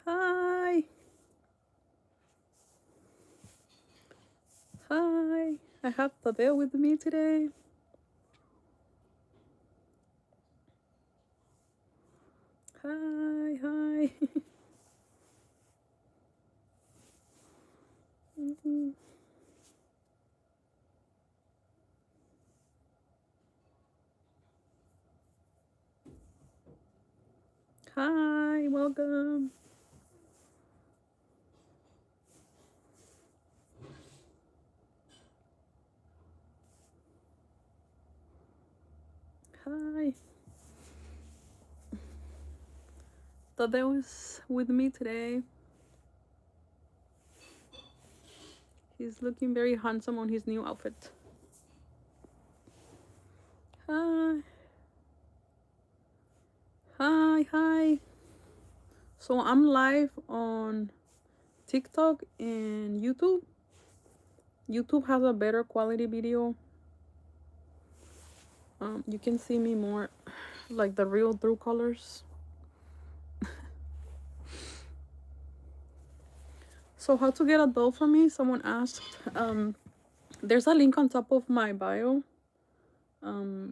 Hi. Hi. I have Tadeo with me today. Hi. Hi. Hi. Welcome. Hi. Tadeo is with me today. He's looking very handsome on his new outfit. Hi. Hi. Hi. So I'm live on TikTok and YouTube. YouTube has a better quality video. You can see me more like the real true colors. So how to get a doll for me? Someone asked. There's a link on top of my bio. I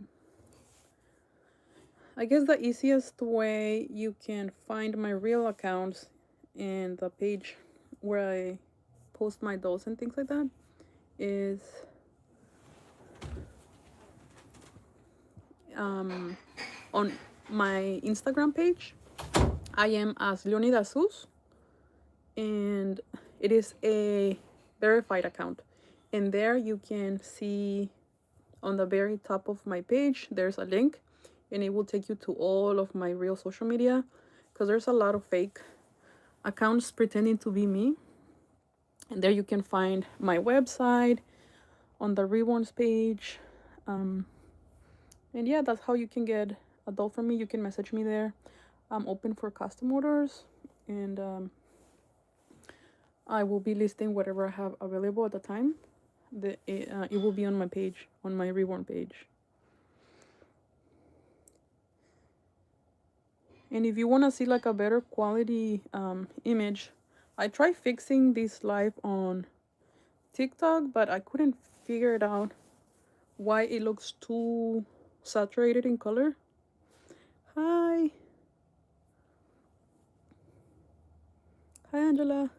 guess the easiest way you can find my real accounts and the page where I post my dolls and things like that is on my Instagram page. I am as leoniduszeus, and it is a verified account. And there you can see on the very top of my page, there's a link and it will take you to all of my real social media, because there's a lot of fake accounts pretending to be me. And there you can find my website on the reborns page. And yeah, that's how you can get a doll from me. You can message me there. I'm open for custom orders, and I will be listing whatever I have available at the time. It will be on my page, on my reborn page. And if you want to see like a better quality image, I tried fixing this live on TikTok, but I couldn't figure it out why it looks too saturated in color. Hi. Hi, Angela.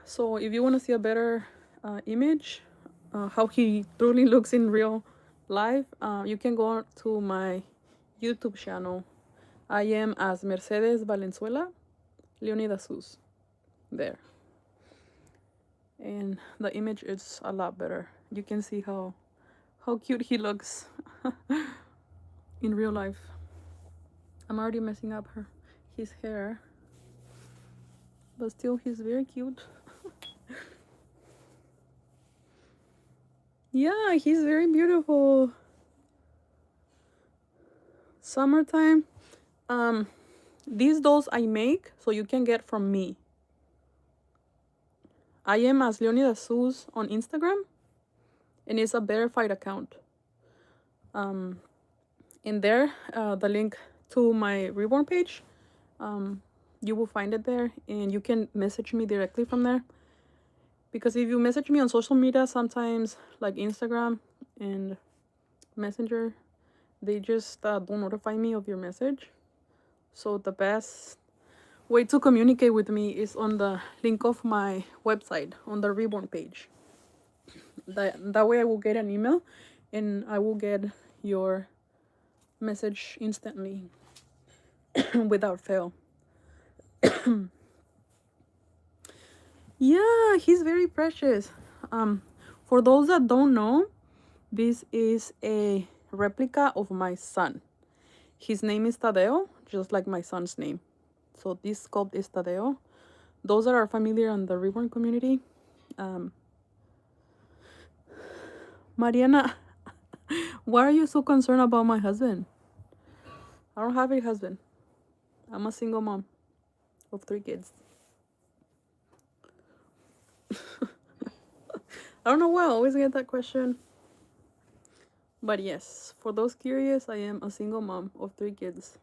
So if you want to see a better image, how he truly looks in real life, you can go to my YouTube channel. I am as Mercedes Valenzuela, leoniduszeus, there. And the image is a lot better. You can see how cute he looks in real life. I'm already messing up his hair, but still he's very cute. Yeah, he's very beautiful. Summertime. These dolls I make so you can get from me. I am as leoniduszeus on Instagram, and it's a verified account. In there, the link to my reborn page, you will find it there, and you can message me directly from there. Because if you message me on social media, sometimes like Instagram and Messenger, they just don't notify me of your message. So the best way to communicate with me is on the link of my website on the reborn page. That way I will get an email and I will get your message instantly without fail. Yeah, he's very precious. For those that don't know, this is a replica of my son. His name is Tadeo, just like my son's name. So this sculpt is Tadeo. Those that are familiar in the reborn community, Mariana, why are you so concerned about my husband? I don't have a husband. I'm a single mom of 3 kids. I don't know why I always get that question. But yes, for those curious, I am a single mom of 3 kids.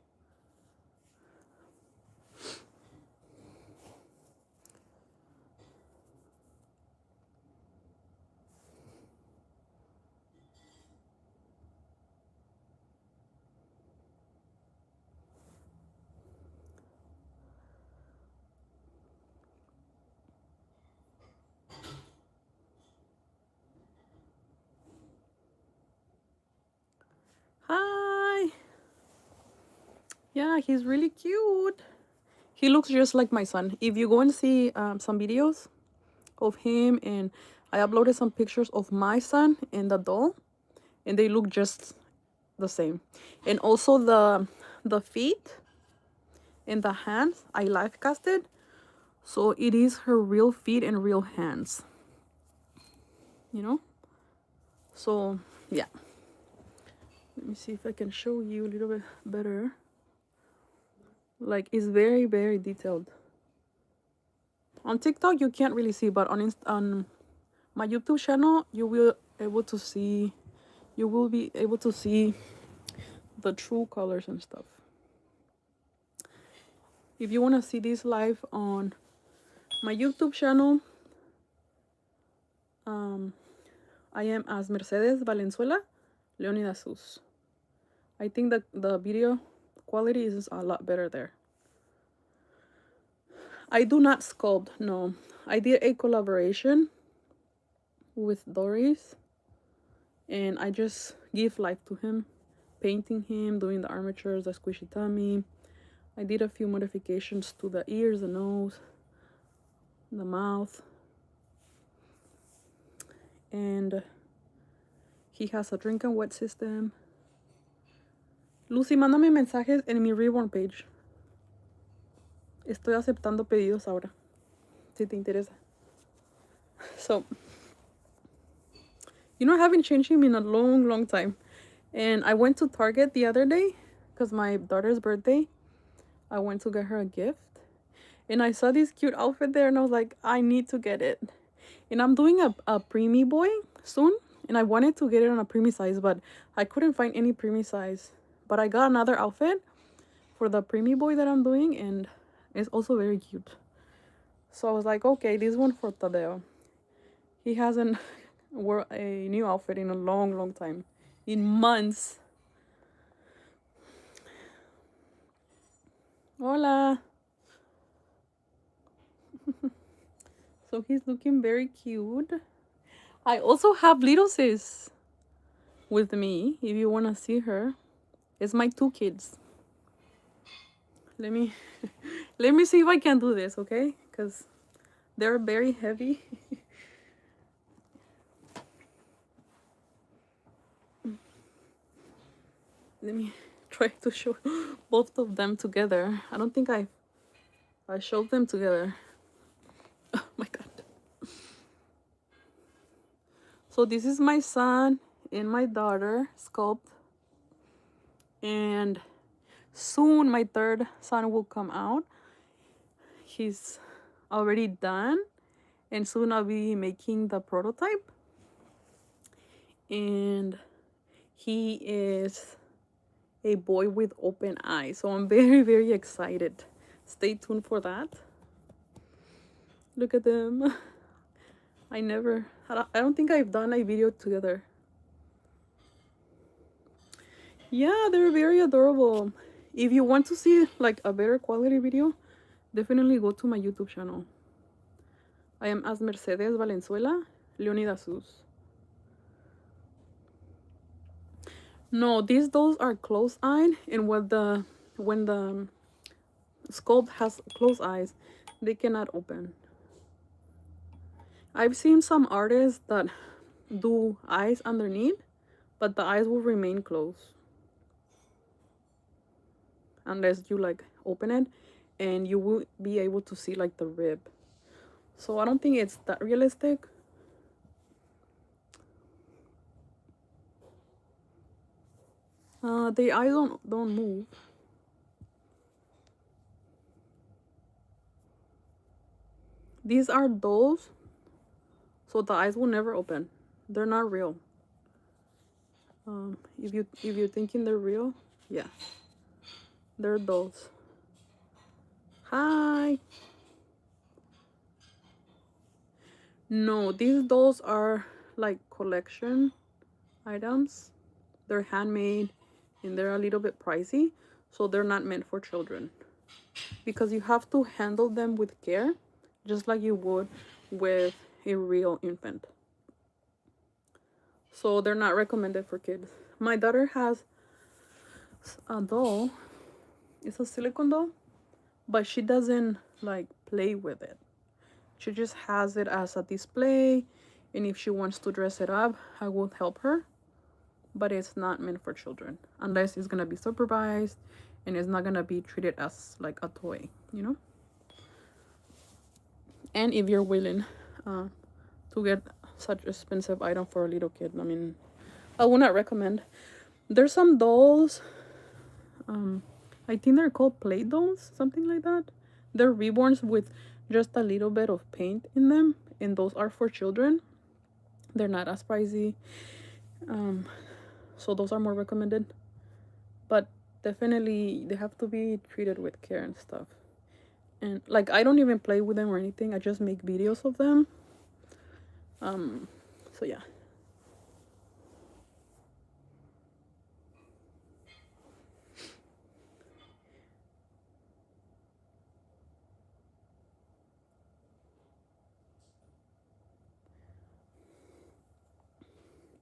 Yeah, he's really cute. He looks just like my son. If you go and see some videos of him, and I uploaded some pictures of my son and the doll, and they look just the same. And also the feet and the hands, I live casted, so it is her real feet and real hands, you know. So yeah, let me see if I can show you a little bit better. Like, it's very, very detailed. On TikTok you can't really see, but on my YouTube channel you will be able to see the true colors and stuff. If you want to see this live on my YouTube channel, I am as Mercedes Valenzuela Leoniduszeus. I think that the video quality is a lot better there. I do not sculpt, no. I did a collaboration with Doris, and I just give life to him, painting him, doing the armatures, the squishy tummy. I did a few modifications to the ears, the nose, the mouth, and he has a drink and wet system. Lucy, mándame mensajes en mi reborn page. Estoy aceptando pedidos ahora, si te interesa. So, you know, I haven't changed him in a long, long time. And I went to Target the other day because my daughter's birthday. I went to get her a gift. And I saw this cute outfit there, and I was like, I need to get it. And I'm doing a preemie boy soon. And I wanted to get it on a preemie size, but I couldn't find any preemie size. But I got another outfit for the preemie boy that I'm doing, and it's also very cute. So I was like, okay, this one for Tadeo. He hasn't wore a new outfit in a long, long time. In months. Hola. So he's looking very cute. I also have little sis with me, if you want to see her. It's my two kids. Let me see if I can do this, okay? Because they're very heavy. Let me try to show both of them together. I don't think I showed them together. Oh my god. So this is my son and my daughter sculpt, and soon my third son will come out. He's already done, and soon I'll be making the prototype. And he is a boy with open eyes, so I'm very, very excited. Stay tuned for that. Look at them. I don't think I've done a video together. Yeah, they're very adorable. If you want to see like a better quality video, definitely go to my YouTube channel. I am as Mercedes Valenzuela Leoniduszeus. No, these dolls are closed-eyed, and when the sculpt has closed eyes, they cannot open. I've seen some artists that do eyes underneath, but the eyes will remain closed unless you like open it, and you will be able to see like the rib. So I don't think it's that realistic. The eyes don't move. These are dolls, so the eyes will never open. They're not real. If you're thinking they're real, yeah, they're dolls. Hi. No, these dolls are like collection items. They're handmade, and they're a little bit pricey, so they're not meant for children, because you have to handle them with care, just like you would with a real infant. So they're not recommended for kids. My daughter has a doll. It's a silicone doll, but she doesn't like play with it. She just has it as a display, and if she wants to dress it up, I will help her. But it's not meant for children unless it's gonna be supervised, and it's not gonna be treated as like a toy, you know. And if you're willing to get such expensive item for a little kid, I mean, I would not recommend. There's some dolls, I think they're called play dolls, something like that. They're reborns with just a little bit of paint in them, and those are for children. They're not as pricey, so those are more recommended. But definitely, they have to be treated with care and stuff. And like, I don't even play with them or anything. I just make videos of them. So yeah.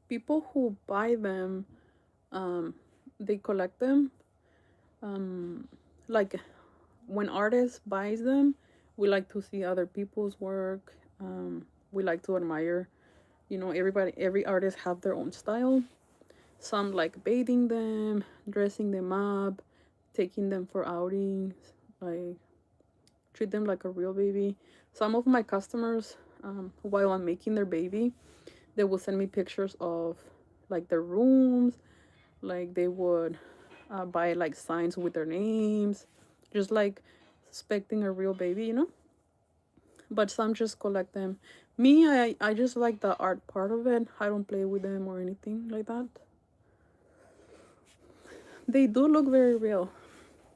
People who buy them, they collect them. Like when artists buys them, we like to see other people's work. We like to admire, you know, every artist have their own style. Some like bathing them, dressing them up, taking them for outings, like treat them like a real baby. Some of my customers, while I'm making their baby, they will send me pictures of like their rooms, like they would buy like signs with their names, just like expecting a real baby, you know. But some just collect them. Me, I just like the art part of it. I don't play with them or anything like that. They do look very real.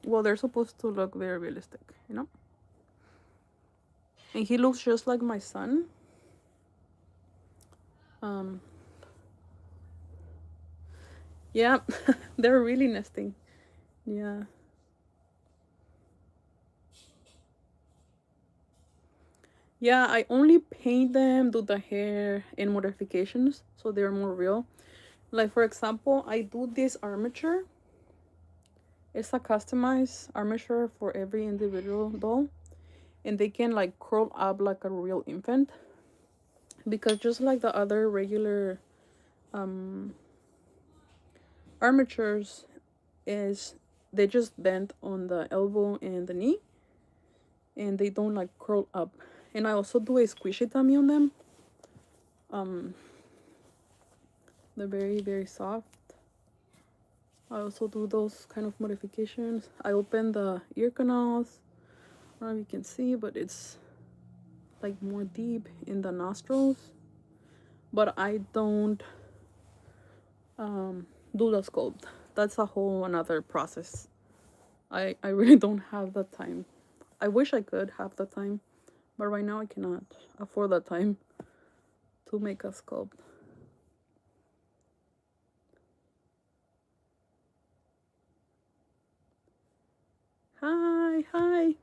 Well, they're supposed to look very realistic, you know. And he looks just like my son. um yeah. They're really nesting. Yeah. Yeah, I only paint them, do the hair and modifications so they're more real. Like for example, I do this armature. It's a customized armature for every individual doll, and they can like curl up like a real infant, because just like the other regular armatures, is they just bend on the elbow and the knee, and they don't like curl up. And I also do a squishy tummy on them. They're very, very soft. I also do those kind of modifications. I open the ear canals. I don't know if you can see, but it's like more deep in the nostrils. But I don't do the sculpt. That's a whole another process. I really don't have the time. I wish I could have the time, but right now I cannot afford the time to make a sculpt. Hi, hi.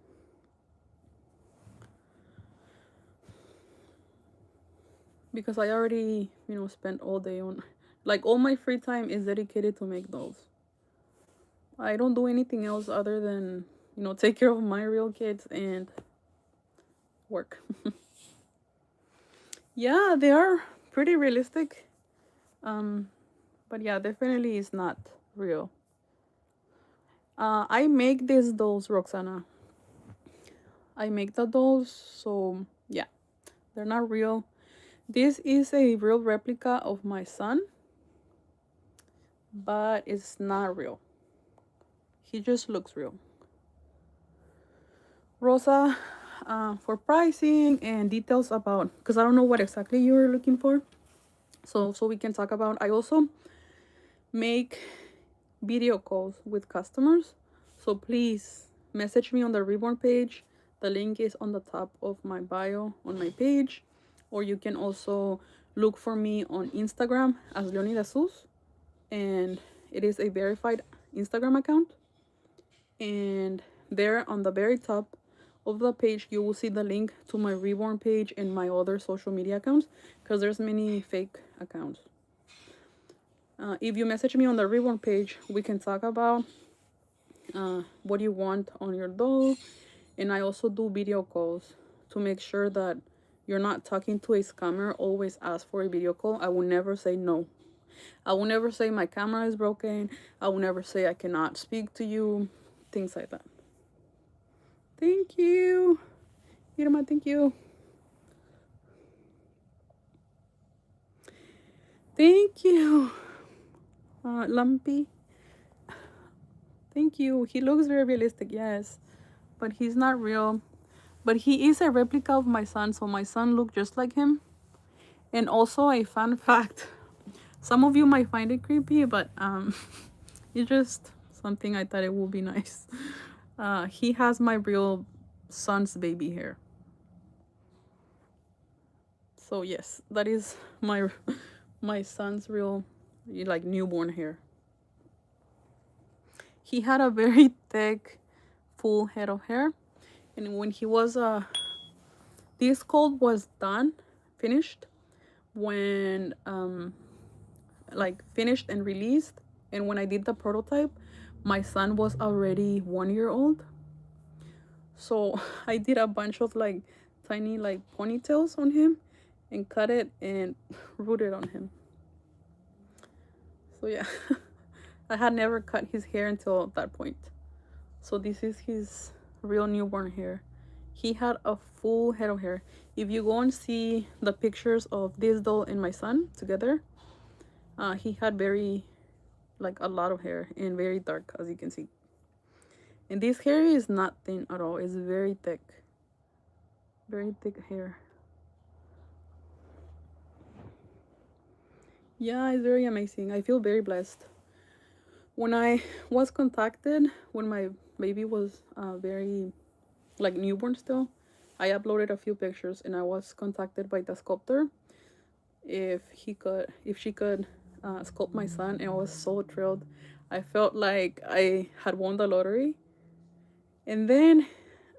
Because I already, you know, spent all day on, like, all my free time is dedicated to make those. I don't do anything else other than, you know, take care of my real kids and work. Yeah, they are pretty realistic. But yeah, definitely is not real. I make these dolls, Roxana. I make the dolls, so yeah, they're not real. This is a real replica of my son, but it's not real. He just looks real. Rosa, for pricing and details about, because I don't know what exactly you're looking for, so we can talk about. I also make video calls with customers, so please message me on the Reborn page. The link is on the top of my bio on my page, or you can also look for me on Instagram as leoniduszeus, and it is a verified Instagram account. And there on the very top of the page you will see the link to my Reborn page and my other social media accounts, because there's many fake accounts. If you message me on the Reborn page, we can talk about what you want on your doll. And I also do video calls to make sure that you're not talking to a scammer. Always ask for a video call. I will never say no. I will never say my camera is broken. I will never say I cannot speak to you. Things like that. Thank you. Irma, thank you. Thank you. Lumpy. Thank you. He looks very realistic, yes. But he's not real. But he is a replica of my son, so my son looked just like him. And also a fun fact. Some of you might find it creepy, but it's just something I thought it would be nice. He has my real son's baby hair. So yes, that is my son's real, like, newborn hair. He had a very thick, full head of hair, and when he was this cold was done, finished, when like finished and released, and when I did the prototype, my son was already 1 year old. So I did a bunch of like tiny like ponytails on him and cut it and rooted on him. So yeah. I had never cut his hair until that point. So this is his real newborn hair. He had a full head of hair. If you go and see the pictures of this doll and my son together, he had like a lot of hair and very dark, as you can see. And this hair is not thin at all. It's very thick. Very thick hair. Yeah, it's very amazing. I feel very blessed. When I was contacted, when my baby was very like newborn still, I uploaded a few pictures and I was contacted by the sculptor if she could sculpt my son, and I was so thrilled. I felt like I had won the lottery. And then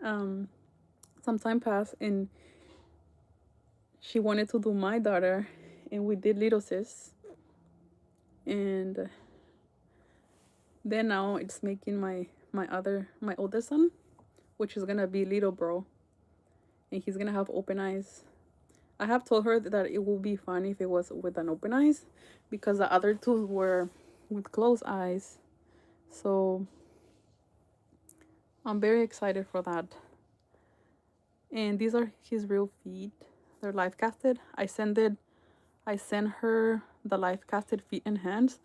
some time passed and she wanted to do my daughter, and we did little sis. And then now it's making my oldest son, which is gonna be little bro, and he's gonna have open eyes. I have told her that it will be fun if it was with an open eyes, because the other two were with closed eyes. So I'm very excited for that. And these are his real feet. They're life casted. I sent her the life casted feet and hands.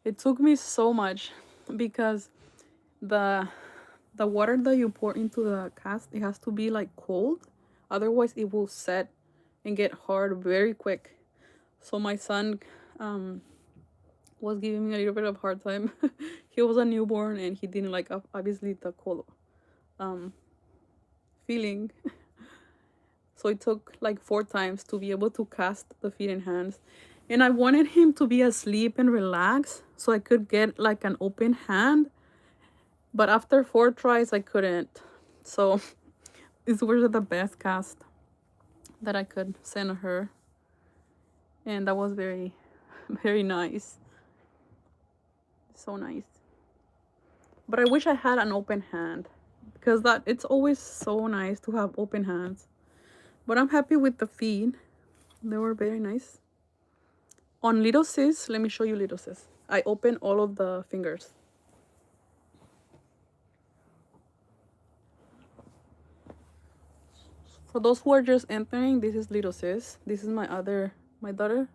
It took me so much because the water that you pour into the cast, it has to be like cold, otherwise it will set and get hard very quick. So my son was giving me a little bit of hard time. He was a newborn and he didn't like obviously the cold feeling. So it took like 4 times to be able to cast the feet and hands. And I wanted him to be asleep and relax so I could get like an open hand. But after 4 tries, I couldn't. So these were the best cast that I could send her. And that was very, very nice. So nice. But I wish I had an open hand, because that it's always so nice to have open hands. But I'm happy with the feet. They were very nice. On little sis, let me show you little sis. I opened all of the fingers. For those who are just entering, this is little sis. This is my daughter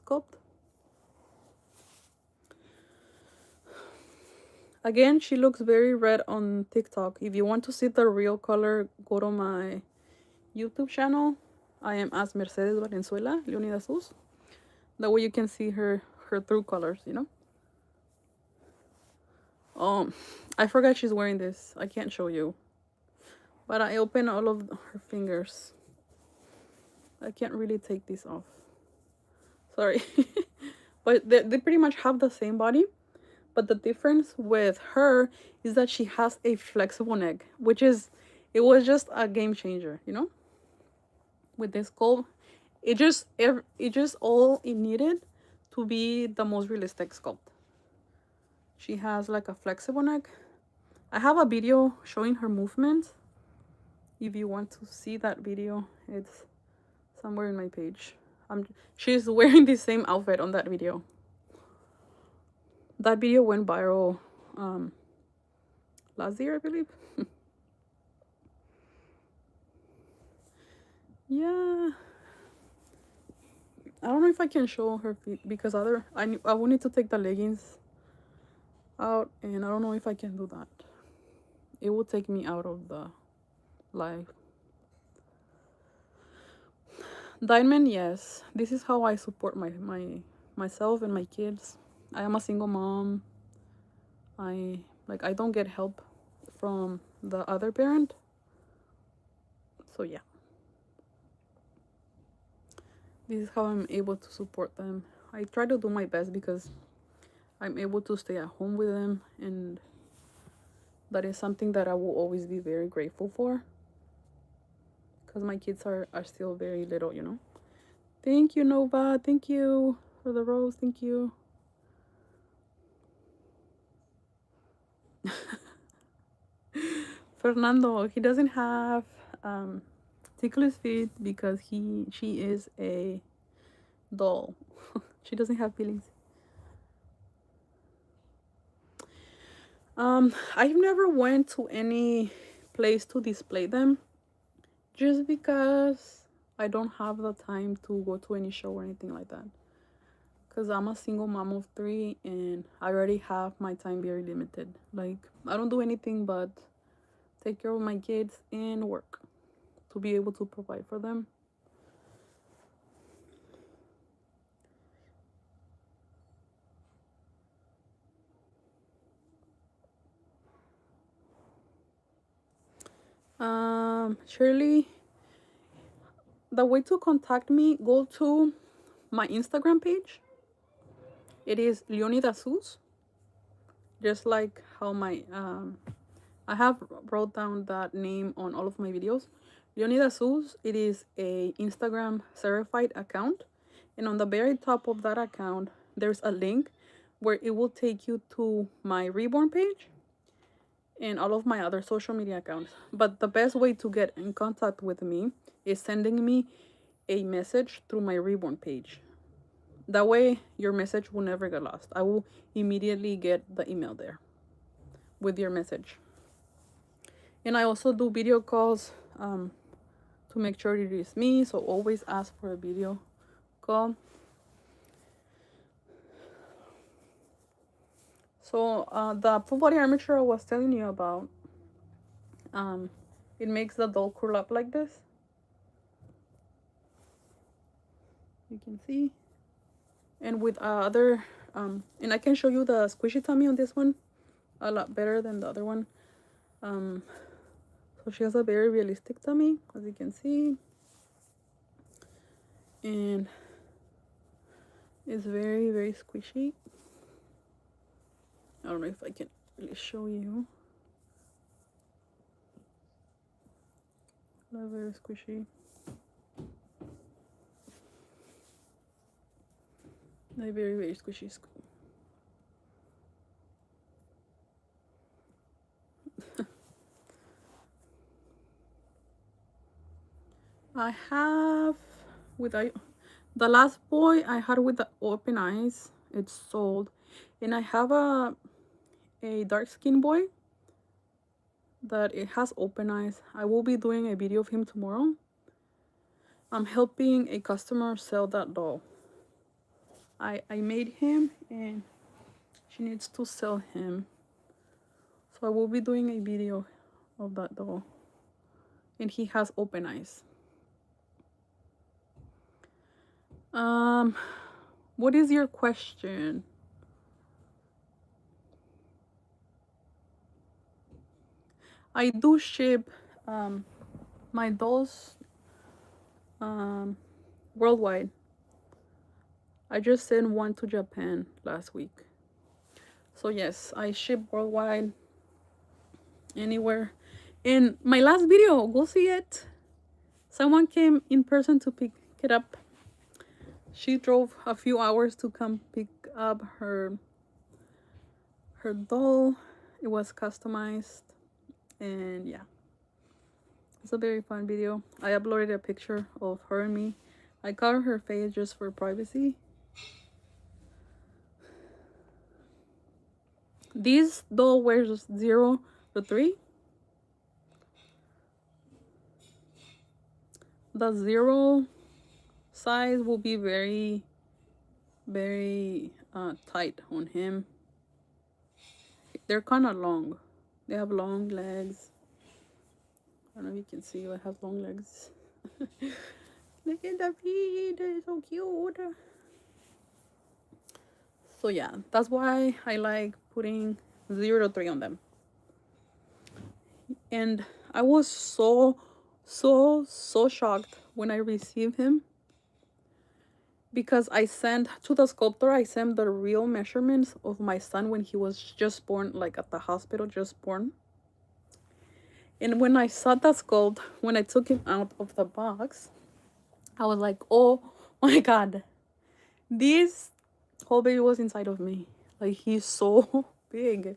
sculpt. Again, she looks very red on TikTok. If you want to see the real color, go to my YouTube channel. I am as Mercedes Valenzuela, leoniduszeus. That way you can see her true colors, you know. I forgot she's wearing this. I can't show you. But I opened all of her fingers. I can't really take this off. Sorry. But they pretty much have the same body. But the difference with her is that she has a flexible neck, it was just a game changer, you know? With this sculpt, it just all it needed to be the most realistic sculpt. She has like a flexible neck, I have a video showing her movements. If you want to see that video, it's somewhere in my page. She's wearing the same outfit on that video. That video went viral last year, I believe. Yeah. I don't know if I can show her feet because I will need to take the leggings out, and I don't know if I can do that. It will take me out of the live. Diamond, yes. This is how I support myself and my kids. I am a single mom. I don't get help from the other parent. So yeah. This is how I'm able to support them. I try to do my best because I'm able to stay at home with them, and that is something that I will always be very grateful for, because my kids are still very little, you know. Thank you, Nova. Thank you for the rose. Thank you. Fernando, he doesn't have ticklish feet because she is a doll. She doesn't have feelings. I've never went to any place to display them, just because I don't have the time to go to any show or anything like that. Because I'm a single mom of 3 and I already have my time very limited. Like, I don't do anything but take care of my kids and work to be able to provide for them. Shirley, the way to contact me, go to my Instagram page. It is leoniduszeus. Just like how my I have wrote down that name on all of my videos. Leoniduszeus, it is a Instagram verified account, and on the very top of that account there's a link where it will take you to my reborn page and all of my other social media accounts. But the best way to get in contact with me is sending me a message through my reborn page. That way your message will never get lost. I will immediately get the email there with your message. And I also do video calls to make sure it is me, so always ask for a video call. So the full body armature I was telling you about, it makes the doll curl up like this. You can see. And with other, and I can show you the squishy tummy on this one a lot better than the other one. So she has a very realistic tummy, as you can see. And it's very, very squishy. I don't know if I can really show you. Not very squishy. Not very, very squishy. I have with the last boy I had with the open eyes. It's sold, and I have a dark skin boy that it has open eyes. I will be doing a video of him tomorrow. I'm helping a customer sell that doll. I made him and she needs to sell him, so I will be doing a video of that doll, and he has open eyes. What is your question? I do ship my dolls worldwide. I just sent one to Japan last week. So yes, I ship worldwide, anywhere. In my last video, go see it. Someone came in person to pick it up. She drove a few hours to come pick up her doll, It was customized, and yeah, it's a very fun video. I uploaded a picture of her and me. I covered her face just for privacy. These doll wears 0 to 3. The 0 size will be very, very tight on him. They're kind of long. They have long legs. I don't know if you can see, I have long legs. Look at the feet, they're so cute. So yeah, that's why I like putting 0 to 3 on them. And I was so shocked when I received him, because I sent to the sculptor, I sent the real measurements of my son when he was just born, like at the hospital, just born. And when I saw the sculpt, when I took him out of the box, I was like, oh my god, this whole baby was inside of me. Like, he's so big.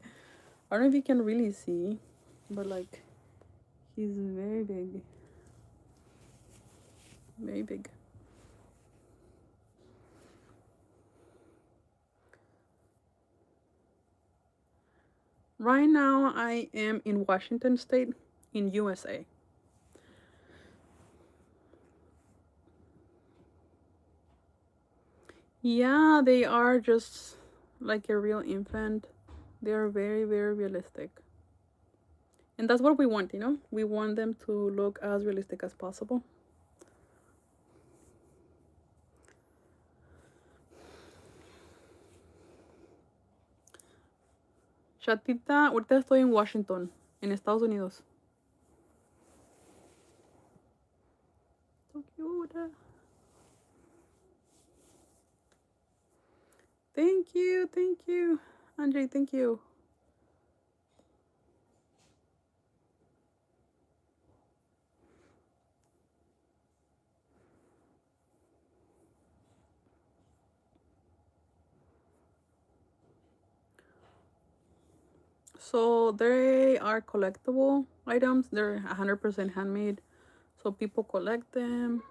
I don't know if you can really see, but like, he's very big. Very big. Right now, I am in Washington State, in USA. Yeah, they are just like a real infant. They are very, very realistic. And that's what we want, you know? We want them to look as realistic as possible. Chatita, ahorita estoy en Washington, en Estados Unidos. So cute. Thank you. Andre, thank you. So they are collectible items. They're 100% handmade. So people collect them.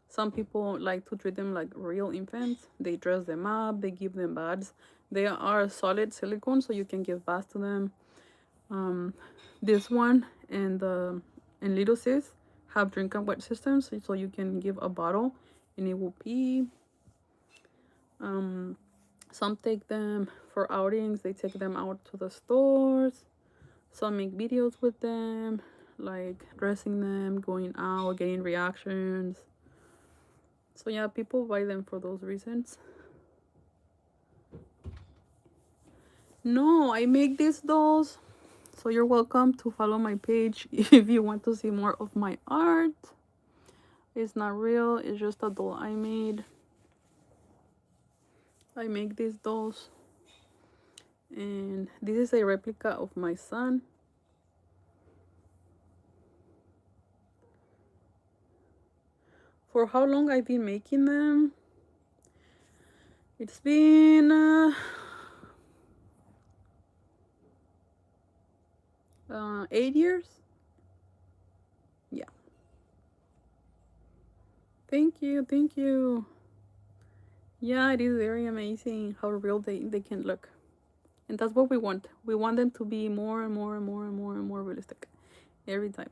Some people like to treat them like real infants. They dress them up. They give them baths. They are solid silicone, so you can give baths to them. This one and the and leoniduszeus have drink and wet systems, so you can give a bottle and it will pee. Some take them for outings. They take them out to the stores. Some make videos with them, like dressing them, going out, getting reactions. So yeah, people buy them for those reasons. No, I make these dolls. So you're welcome to follow my page if you want to see more of my art. It's not real, it's just a doll I made. I make these dolls. And this is a replica of my son. For how long I've been making them? It's been 8 years. Yeah. Thank you. Yeah, it is very amazing how real they can look. And that's what we want. We want them to be more and more and more and more and more realistic every time.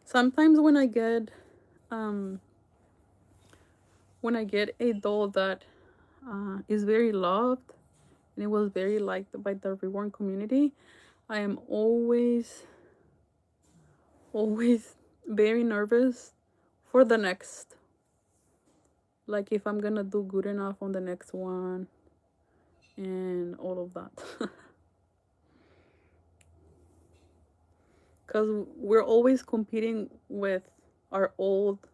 Sometimes when I get a doll that is very loved and it was very liked by the reborn community, I am always very nervous for the next. Like if I'm gonna do good enough on the next one and all of that. Because we're always competing with our old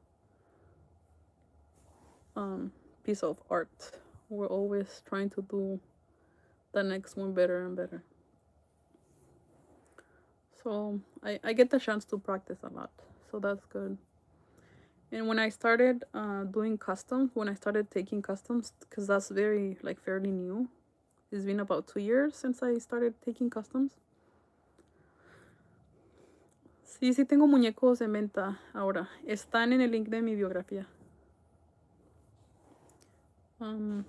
piece of art. We're always trying to do the next one better and better. So I get the chance to practice a lot, so that's good. And when I started doing customs, when I started taking customs, because that's very like fairly new, It's been about 2 years since I started taking customs. Sí, sí tengo muñecos en venta ahora. Están en el link de mi biografía. When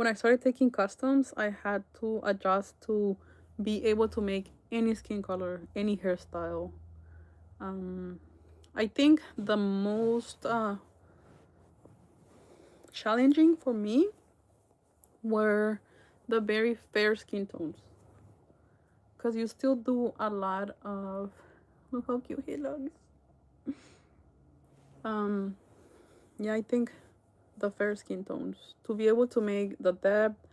I started taking customs, I had to adjust to be able to make any skin color, any hairstyle. I think the most challenging for me were the very fair skin tones, because you still do a lot of, look how cute he looks. Yeah, I think the fair skin tones, to be able to make the depth,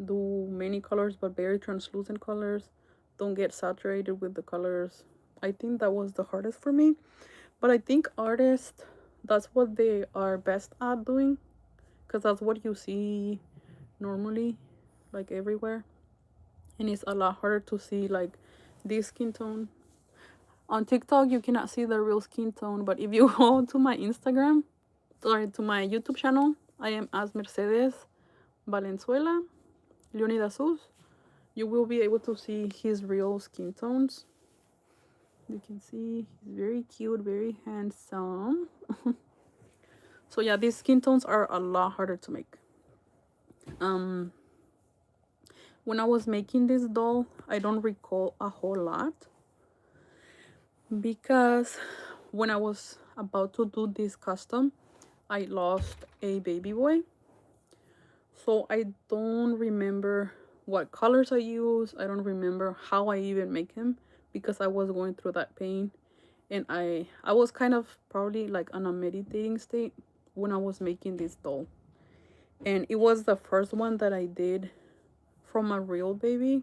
do many colors but very translucent colors, don't get saturated with the colors. I think that was the hardest for me. But I think artists, that's what they are best at doing, because that's what you see normally, like everywhere. And it's a lot harder to see like this skin tone. On TikTok, you cannot see the real skin tone, but if you go to my Instagram, or to my YouTube channel, I am as Mercedes Valenzuela, leoniduszeus. You will be able to see his real skin tones. You can see he's very cute, very handsome. So yeah, these skin tones are a lot harder to make. When I was making this doll, I don't recall a whole lot, because when I was about to do this custom, I lost a baby boy. So I don't remember what colors I use. I don't remember how I even make him, because I was going through that pain, and I was kind of probably like on a meditating state when I was making this doll. And it was the first one that I did from a real baby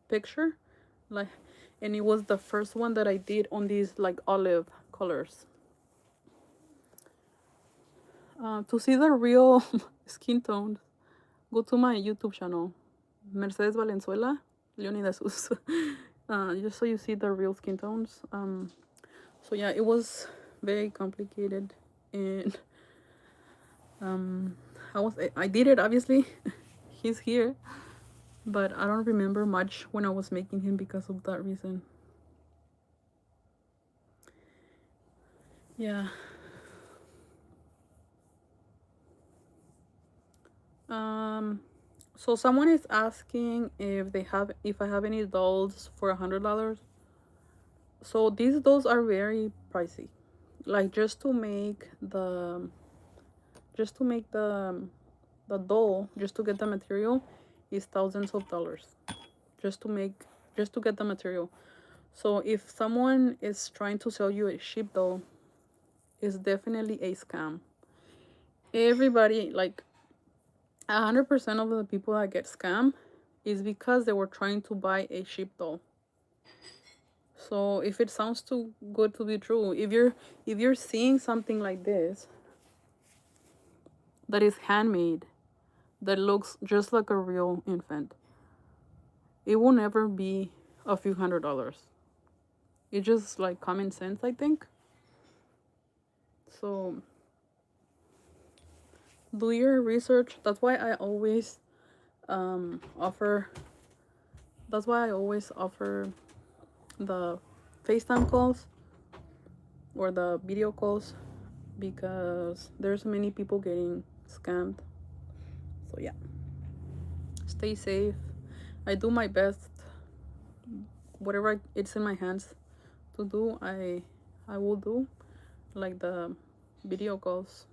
picture, like, and it was the first one that I did on these like olive colors. To see the real skin tones, go to my YouTube channel, Mercedes Valenzuela, leoniduszeus. Just so you see the real skin tones. So yeah, it was very complicated, and I did it, obviously. He's here, but I don't remember much when I was making him because of that reason. Yeah. So someone is asking if I have any dolls for $100. So these dolls are very pricey. Like, just to make the doll, just to get the material, is thousands of dollars. Just to get the material. So if someone is trying to sell you a cheap doll, it's definitely a scam. Everybody, like 100% of the people that get scammed is because they were trying to buy a cheap doll. So if it sounds too good to be true, if you're seeing something like this that is handmade, that looks just like a real infant, it will never be a few $100s. It's just like common sense, I think. So do your research. That's why I always offer the FaceTime calls or the video calls, because there's many people getting scammed. So yeah, stay safe. I do my best, whatever it's in my hands to do, I will do, like the video calls.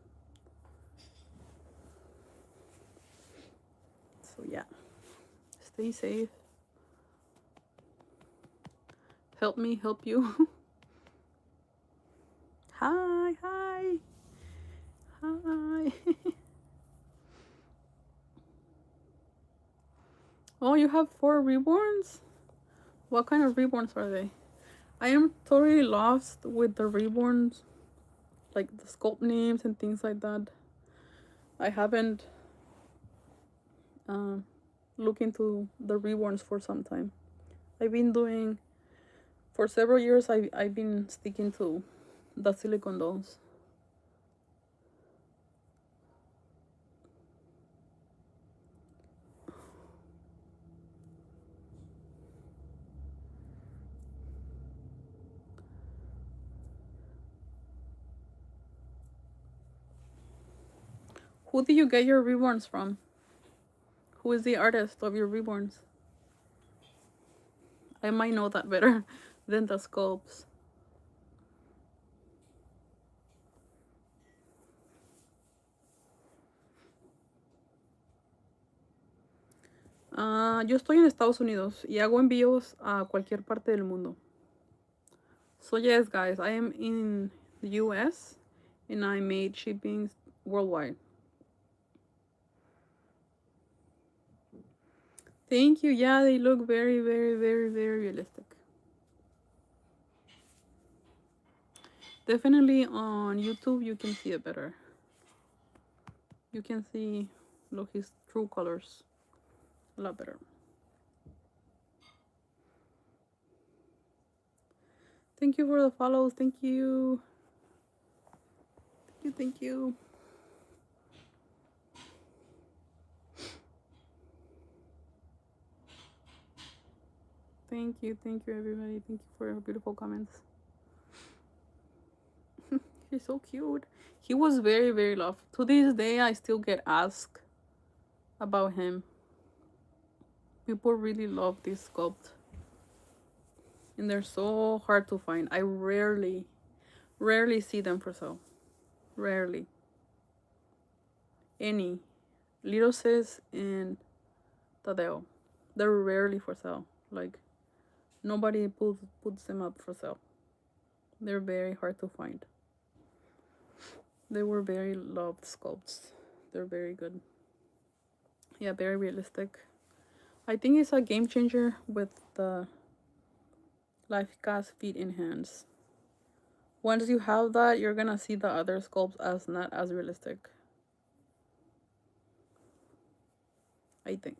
So yeah, stay safe. Help me help you. Hi. Oh, you have 4 reborns? What kind of reborns are they? I am totally lost with the reborns, like the sculpt names and things like that. I haven't looked into the reborns for some time. I've been doing, for several years, I've been sticking to the silicone dolls. Who do you get your reborns from? Who is the artist of your reborns? I might know that better than the sculpts. Yo estoy en Estados Unidos y hago envíos a cualquier parte del mundo. So yes, guys, I am in the US and I made shippings worldwide. Thank you. Yeah, they look very, very, very, very realistic. Definitely on YouTube you can see it better. You can see, look, his true colors a lot better. Thank you for the follows. Thank you. Thank you. Thank you. Thank you. Thank you, everybody. Thank you for your beautiful comments. He's so cute. He was very, very loved. To this day, I still get asked about him. People really love this sculpt. And they're so hard to find. I rarely see them for sale. Rarely. Any. Leoniduszeus and Tadeo. They're rarely for sale. Like, nobody puts them up for sale. They're very hard to find. They were very loved sculpts. They're very good. Yeah, very realistic. I think it's a game changer with the life cast feet and hands. Once you have that, you're gonna see the other sculpts as not as realistic. I think.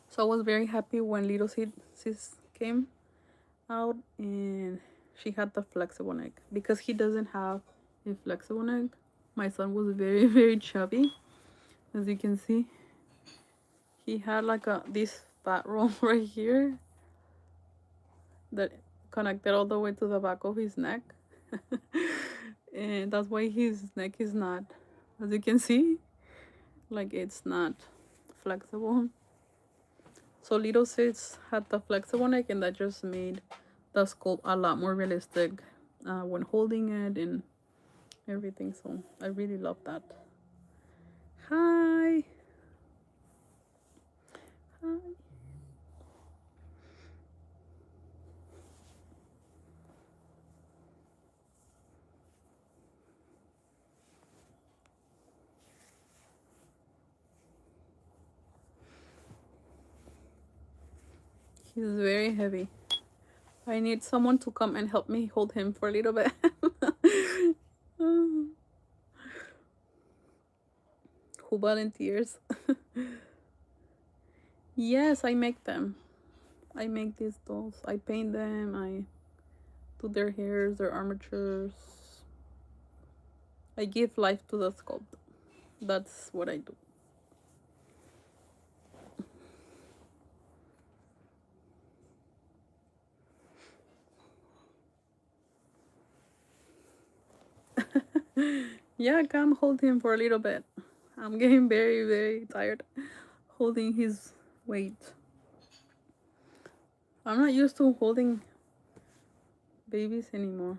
So I was very happy when Little Sis came out and she had the flexible neck because he doesn't have a flexible neck. My son was very, very chubby, as you can see. He had like this fat roll right here that connected all the way to the back of his neck. And that's why his neck is not, as you can see, like it's not flexible. So Little Sis had the flexible neck and that just made the sculpt a lot more realistic when holding it and everything. So I really love that. Hi. Hi. He's very heavy. I need someone to come and help me hold him for a little bit. Who volunteers? Yes, I make them. I make these dolls. I paint them. I do their hairs, their armatures. I give life to the sculpt. That's what I do. Yeah, come hold him for a little bit. I'm getting very, very tired holding his weight. I'm not used to holding babies anymore.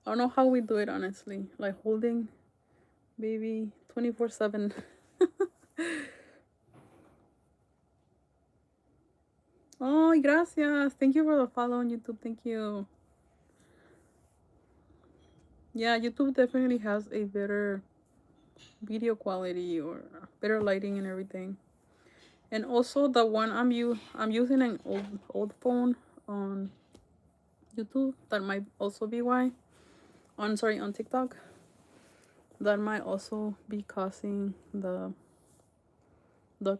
I don't know how we do it, honestly. Like holding baby 24/7. Oh, gracias. Thank you for the follow on YouTube. Thank you. Yeah, YouTube definitely has a better video quality or better lighting and everything. And also the one I'm using an old phone on YouTube. That might also be why. On TikTok. That might also be causing the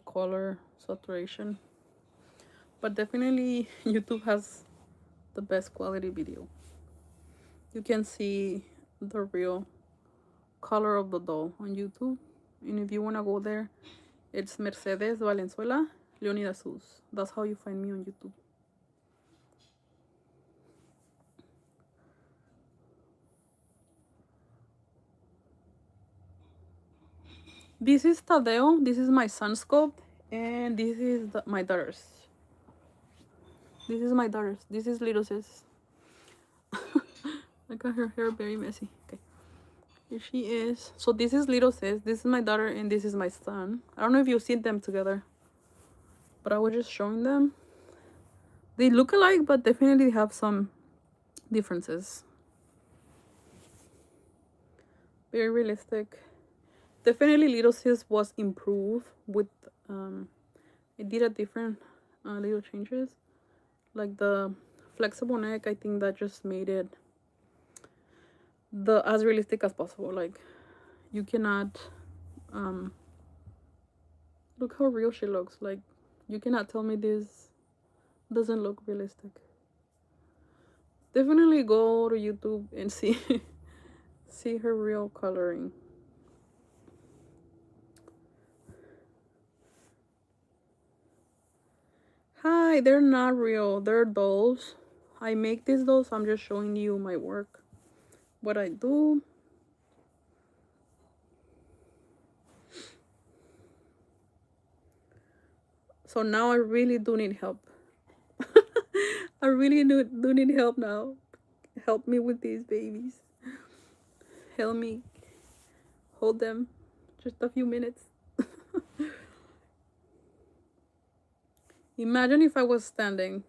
color saturation. But definitely YouTube has the best quality video. You can see the real color of the doll on YouTube. And if you want to go there, it's Mercedes Valenzuela, leoniduszeus. That's how you find me on YouTube. This is Tadeo. This is my son's sculpt, and this is my daughter's. This is my daughter's. This is little sis. I got her hair very messy. Okay, here she is. So this is little sis. This is my daughter, and this is my son. I don't know if you've seen them together, but I was just showing them. They look alike, but definitely have some differences. Very realistic. Definitely little sis was improved with it did a different little changes, like the flexible neck. I think that just made it the as realistic as possible. Like, you cannot look how real she looks. Like, you cannot tell me this doesn't look realistic. Definitely go to YouTube and see see her real coloring. Hi, they're not real. They're dolls. I make these dolls. I'm just showing you my work. What I do. So now I really do need help. I really do need help now. Help me with these babies. Help me hold them just a few minutes. Imagine if I was standing.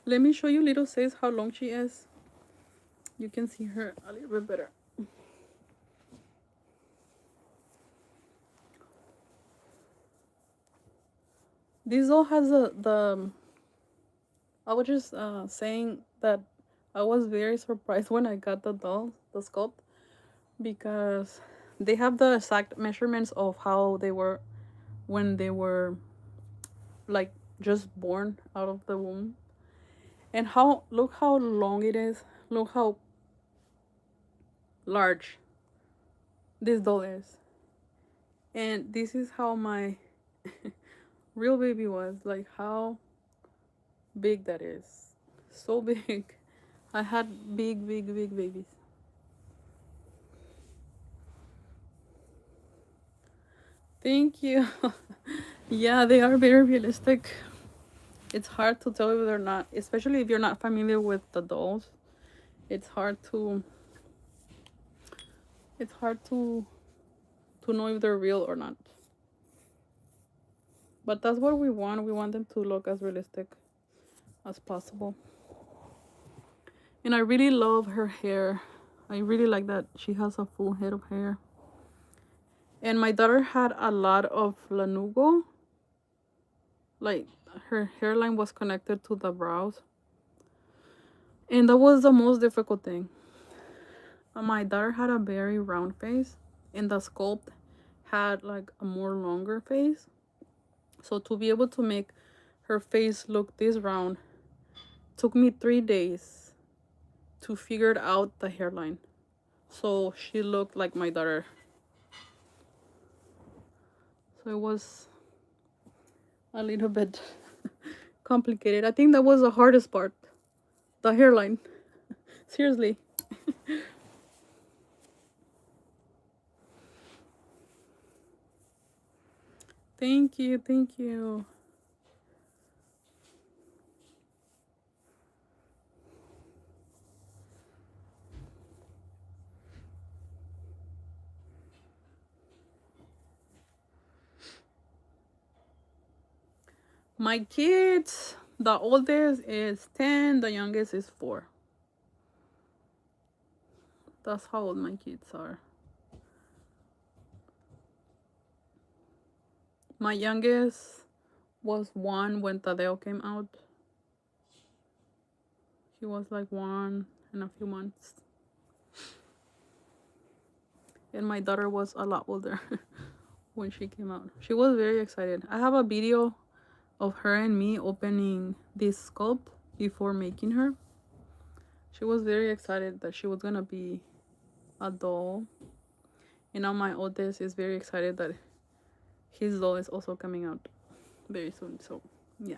Let me show you little sis how long she is. You can see her a little bit better. This all has the I was just saying that I was very surprised when I got the doll, the sculpt, because they have the exact measurements of how they were when they were like just born out of the womb. And how look how long it is. Look how large this doll is. And this is how my real baby was. Like, how big that is. So big. I had big babies. Thank you. Yeah, they are very realistic. It's hard to tell if they're not, especially if you're not familiar with the dolls. It's hard to know if they're real or not. But that's what we want. We want them to look as realistic as possible. And I really love her hair. I really like that she has a full head of hair. And my daughter had a lot of lanugo. Like, her hairline was connected to the brows. And that was the most difficult thing. My daughter had a very round face, and the sculpt had like a more longer face. So to be able to make her face look this round took me 3 days to figure out the hairline. So she looked like my daughter. So it was a little bit complicated. I think that was the hardest part. The hairline. Seriously. Thank you, thank you. My kids, the oldest is 10, the youngest is 4. That's how old my kids are. My youngest was 1 when Tadeo came out. He was like 1 and a few months. And my daughter was a lot older when she came out. She was very excited. I have a video of her and me opening this sculpt before making her. She was very excited that she was gonna be a doll. And now my oldest is very excited that his doll is also coming out very soon. So yeah.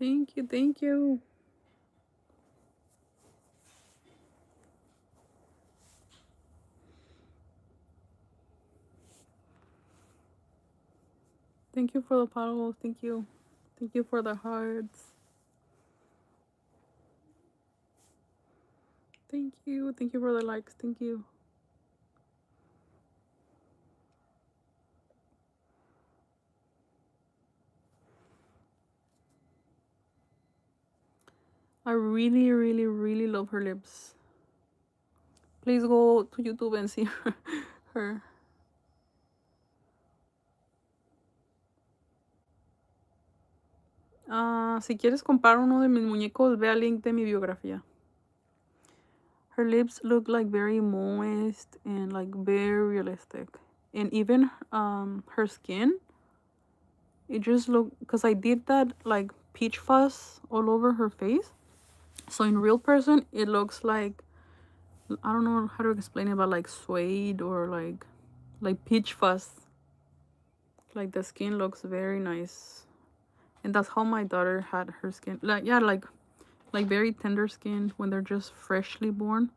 Thank you, thank you. Thank you for the follow. Thank you. Thank you for the hearts. Thank you. Thank you for the likes. Thank you. I really, really, really love her lips. Please go to YouTube and see her. Si quieres comprar uno de mis muñecos, ve al link de mi biografía. Her lips look like very moist and like very realistic. And even her skin, it just look, because I did that like peach fuzz all over her face. So in real person, it looks like, I don't know how to explain it, but like suede or like peach fuzz. Like the skin looks very nice. And that's how my daughter had her skin. Like, yeah, like very tender skin when they're just freshly born.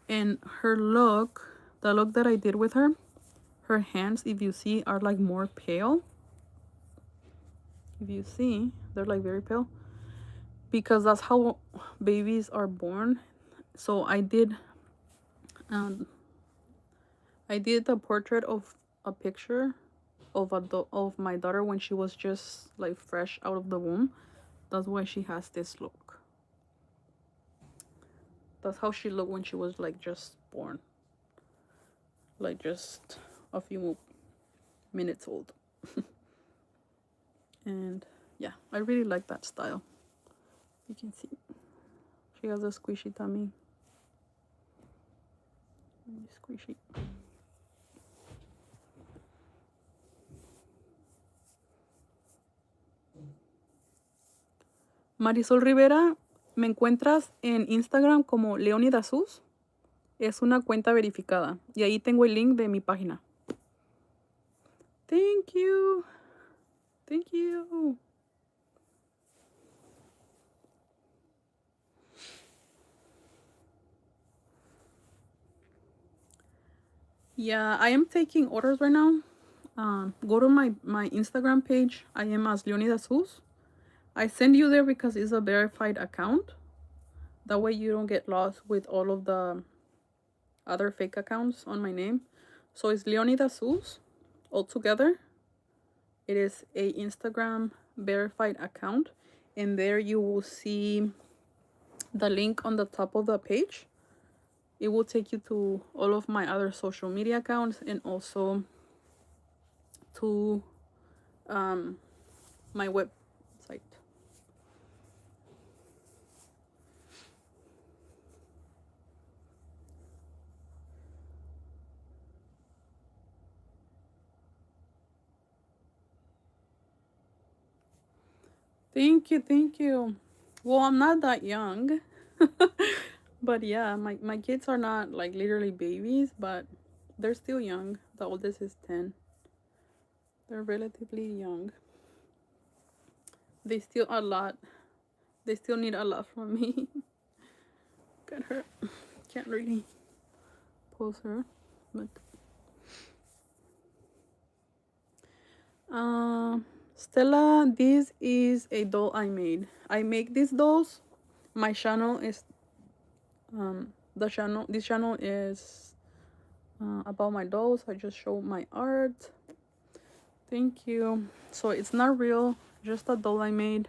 And her look, the look that I did with her hands, if you see, are like more pale. If you see, they're like very pale. Because that's how babies are born. So I did the portrait of a picture of my daughter when she was just like fresh out of the womb. That's why she has this look. That's how she looked when she was like just born. Like just a few minutes old. And yeah, I really like that style. You can see she has a squishy tummy. Squishy. Marisol Rivera, me encuentras en Instagram como leoniduszeus. Es una cuenta verificada. Y ahí tengo el link de mi página. Thank you. Thank you. Yeah, I am taking orders right now. Go to my Instagram page. I am as leoniduszeus. I send you there because it's a verified account. That way you don't get lost with all of the other fake accounts on my name. So it's leoniduszeus all together. It is a Instagram verified account, and there you will see the link on the top of the page. It will take you to all of my other social media accounts and also to my website. Thank you, thank you. Well, I'm not that young. But yeah, my kids are not like literally babies, but they're still young. The oldest is 10. They're relatively young. They still need a lot from me. Look at her. Can't really pose her, but Stella, this is a doll I made. I make these dolls. My channel is this channel is about my dolls. I just show my art. Thank you. So it's not real, just a doll I made.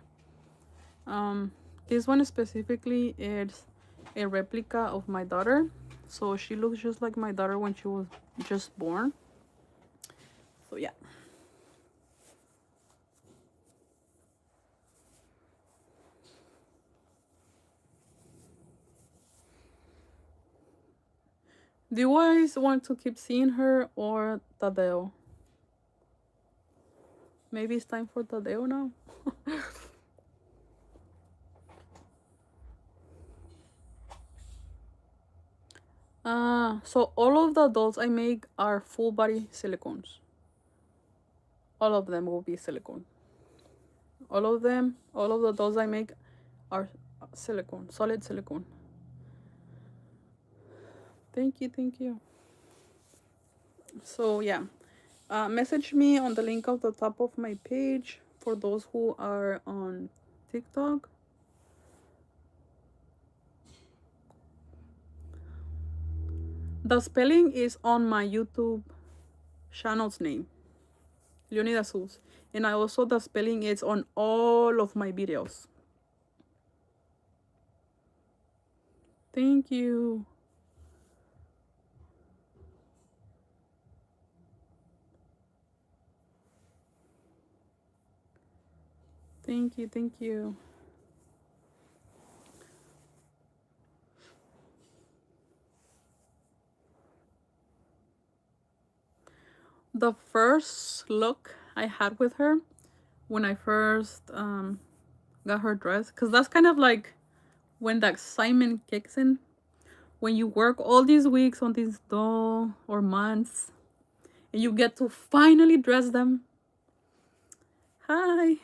This one specifically is a replica of my daughter. So she looks just like my daughter when she was just born. So yeah. Do you guys want to keep seeing her or Tadeo? Maybe it's time for Tadeo now. So all of the dolls I make are full body silicones. All of them will be silicone. All of them, all of the dolls I make are silicone, solid silicone. Thank you, thank you. So yeah, message me on the link at the top of my page for those who are on TikTok. The spelling is on my YouTube channel's name, leoniduszeus, and I also the spelling is on all of my videos. Thank you. Thank you, thank you. The first look I had with her when I first got her dress, because that's kind of like when the excitement kicks in. When you work all these weeks on this doll or months and you get to finally dress them. Hi.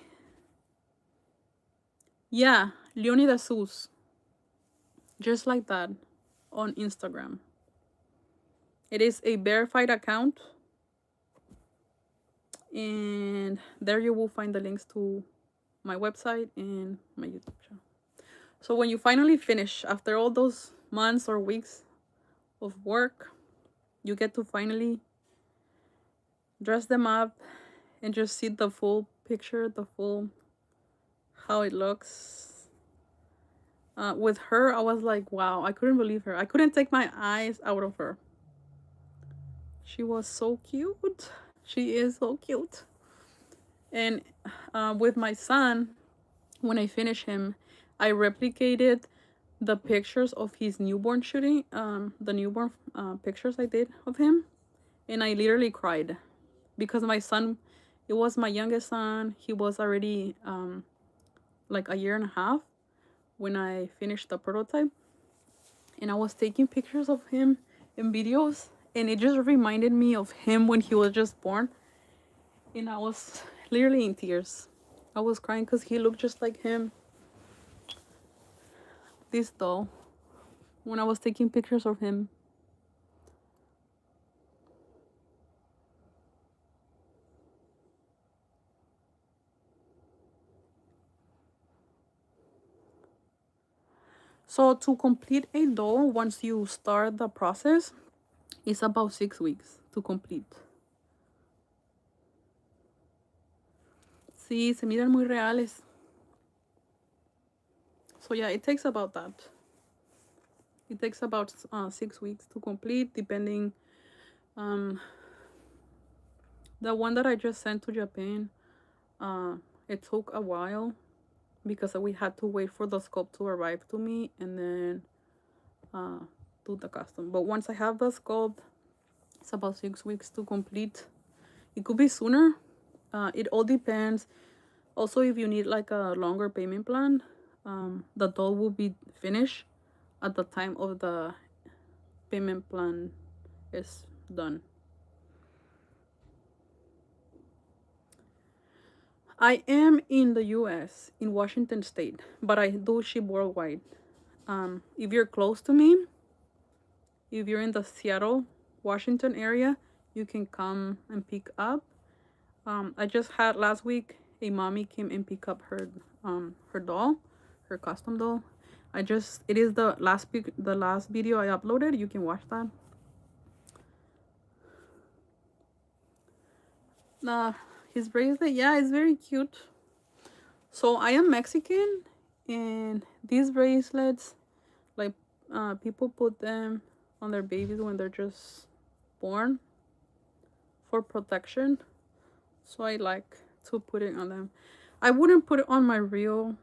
Yeah, leoniduszeus. Just like that on Instagram. It is a verified account. And there you will find the links to my website and my YouTube channel. So when you finally finish, after all those months or weeks of work, you get to finally dress them up and just see the full picture, the full how it looks. With her, I was like, wow, I couldn't believe her. I couldn't take my eyes out of her. She was so cute. She is so cute. And with my son, when I finished him, I replicated the pictures of his newborn shooting, the newborn pictures I did of him. And I literally cried because my son, it was my youngest son. He was already like a year and a half when I finished the prototype. And I was taking pictures of him and videos. And it just reminded me of him when he was just born. And I was literally in tears. I was crying because he looked just like him. This doll. When I was taking pictures of him. So to complete a doll, once you start the process, it's about 6 weeks to complete. Sí, se miran muy reales. So yeah, it takes about that. It takes about 6 weeks to complete, depending. The one that I just sent to Japan, it took a while because we had to wait for the scope to arrive to me and then do the custom. But once I have the scope, it's about 6 weeks to complete. It could be sooner. It all depends. Also, if you need like a longer payment plan, the doll will be finished at the time of the payment plan is done. I am in the US, in Washington State, but I do ship worldwide. If you're close to me, if you're in the Seattle, Washington area, you can come and pick up. I just had last week a mommy came and pick up her doll, her custom doll. It is the last video I uploaded. You can watch that. His bracelet, yeah, it's very cute. So I am Mexican, and these bracelets, like people put them on their babies when they're just born for protection. So I like to put it on them. I wouldn't put it on my real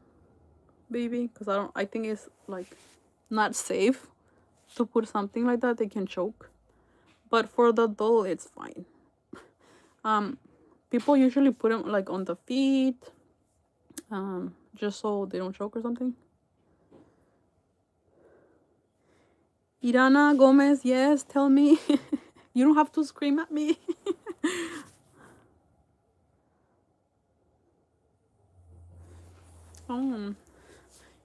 baby because I think it's like not safe to put something like that. They can choke. But for the doll, it's fine. People usually put them like on the feet, just so they don't choke or something. Irana Gomez, yes, tell me. You don't have to scream at me. Oh,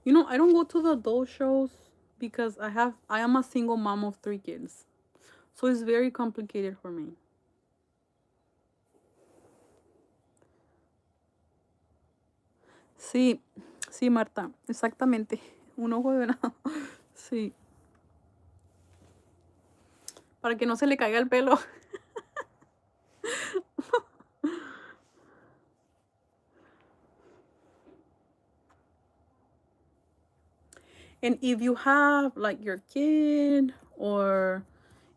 you know, I don't go to the adult shows because I am a single mom of 3 kids. So it's very complicated for me. Sí, sí, Marta, exactamente. Un ojo de venado. Sí, para que no se le caiga el pelo. And if you have like your kid, or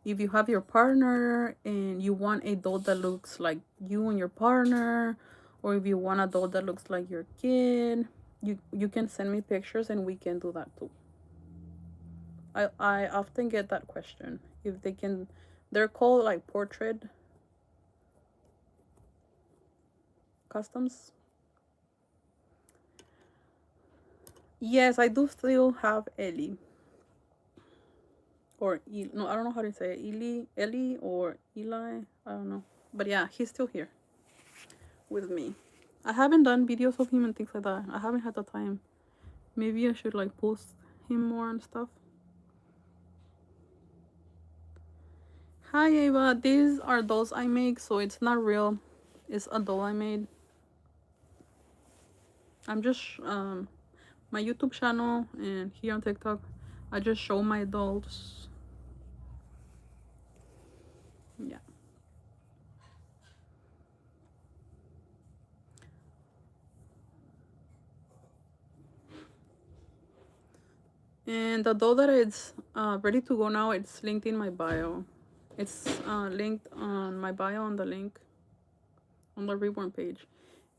if you have your partner and you want a doll that looks like you and your partner, or if you want a doll that looks like your kid, you can send me pictures and we can do that too. I often get that question. If they can, they're called like portrait customs. Yes, I do still have Ellie. Or no, I don't know how to say it. Ellie or Eli. I don't know. But yeah, he's still here with me. I haven't done videos of him and things like that. I haven't had the time. Maybe I should like post him more and stuff. Hi Ava, these are dolls I make, so it's not real. It's a doll I made. I'm just my YouTube channel and here on TikTok, I just show my dolls. Yeah. And the doll that it's ready to go now, it's linked in my bio. It's linked on my bio on the link on the reborn page.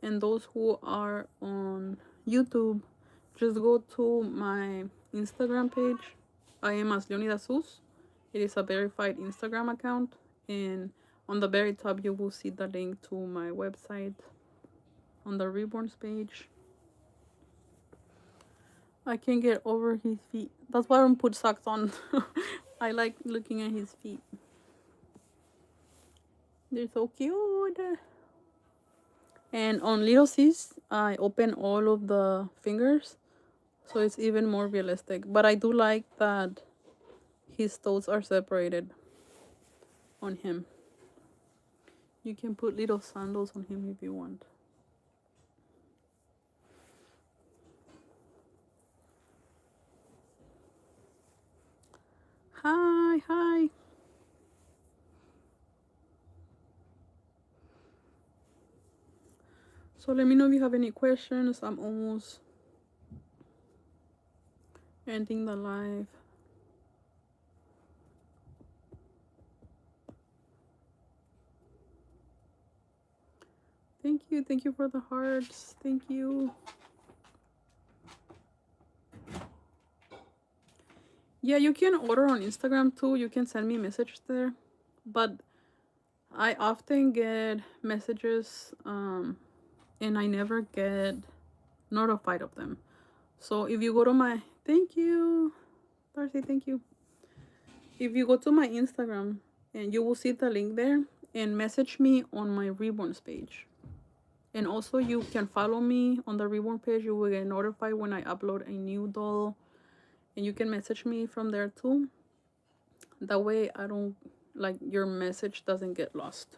And those who are on YouTube, just go to my Instagram page. I am as leoniduszeus. It is a verified Instagram account, and on the very top you will see the link to my website on the reborns page. I can't get over his feet. That's why I don't put socks on. I like looking at his feet. They're so cute. And on Little Sis, I open all of the fingers, so it's even more realistic. But I do like that his toes are separated on him. You can put little sandals on him if you want. Hi, hi. So let me know if you have any questions. I'm almost ending the live. Thank you for the hearts. Thank you. Yeah, you can order on Instagram too. You can send me messages there. But I often get messages and I never get notified of them. So if you go to my thank you, Darcy, thank you. If you go to my Instagram and you will see the link there and message me on my Reborns page. And also you can follow me on the Reborn page. You will get notified when I upload a new doll. And you can message me from there too. That way I don't like your message doesn't get lost.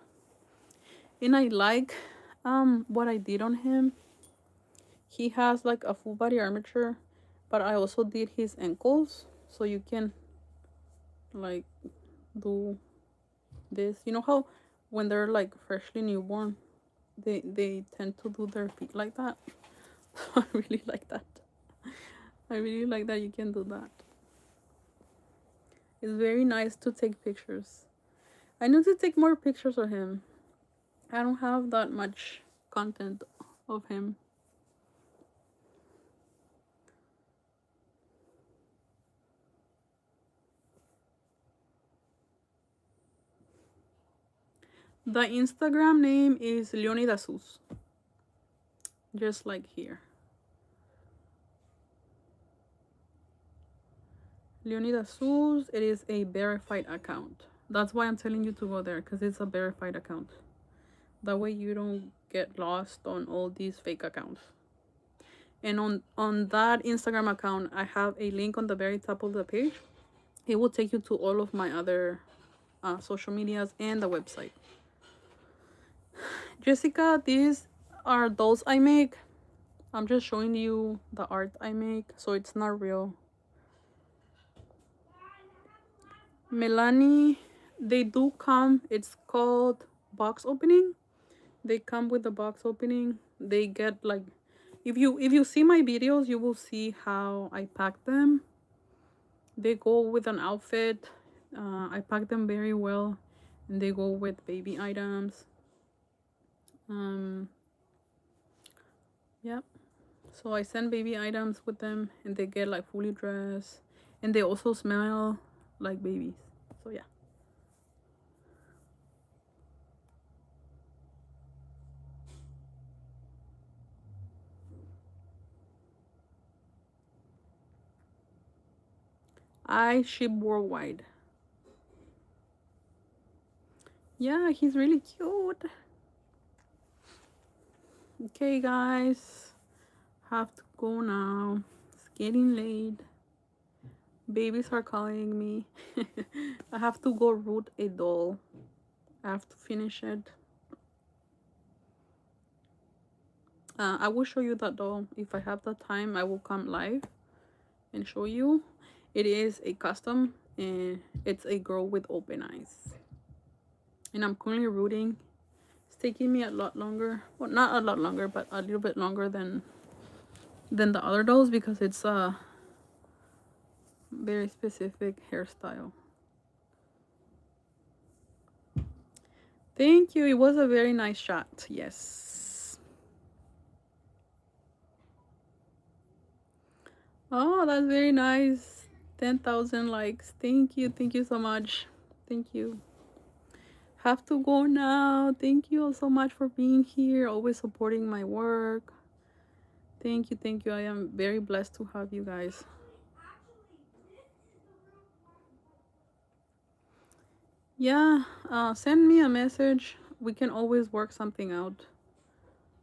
And I like what I did on him. He has like a full body armature, but I also did his ankles, so you can like do this. You know how when they're like freshly newborn, they tend to do their feet like that. I really like that. I really like that you can do that. It's very nice to take pictures. I need to take more pictures of him. I don't have that much content of him. The Instagram name is leoniduszeus. Just like here. leoniduszeus, it is a verified account. That's why I'm telling you to go there, because it's a verified account. That way you don't get lost on all these fake accounts. And on that Instagram account, I have a link on the very top of the page. It will take you to all of my other social medias and the website. Jessica, these are those I make. I'm just showing you the art I make, so it's not real. Melanie, they do come. It's called box opening. They come with the box opening. They get like, if you see my videos, you will see how I pack them. They go with an outfit. I pack them very well, and they go with baby items. Yep. So I send baby items with them, and they get like fully dressed, and they also smell like babies. So yeah. I ship worldwide. Yeah, he's really cute. Okay, guys, have to go now. It's getting late. Babies are calling me. I have to go root a doll. I have to finish it. I will show you that doll. If I have the time, I will come live and show you. It is a custom, and it's a girl with open eyes. And I'm currently rooting. It's taking me a lot longer. Well, not a lot longer, but a little bit longer than the other dolls, because it's a very specific hairstyle. Thank you. It was a very nice shot. Yes. Oh, that's very nice. 10,000 likes. Thank you. Thank you so much. Thank you. Have to go now. Thank you all so much for being here, always supporting my work. Thank you. Thank you. I am very blessed to have you guys. Yeah, send me a message. We can always work something out.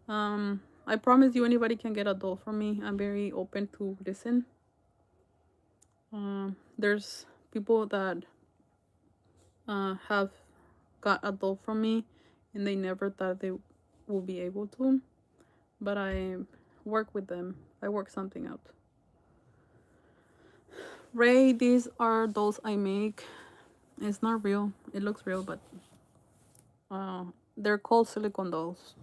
I promise you, anybody can get a doll from me. I'm very open to listen. There's people that have got a doll from me, and they never thought they will be able to. But I work with them. I work something out. Ray, these are dolls I make. It's not real. It looks real, but they're called silicone dolls.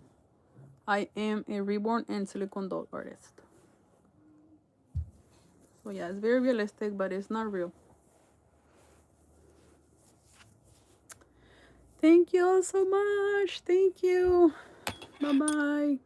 I am a reborn and silicone doll artist. So yeah, it's very realistic, but it's not real. Thank you all so much. Thank you. Bye bye.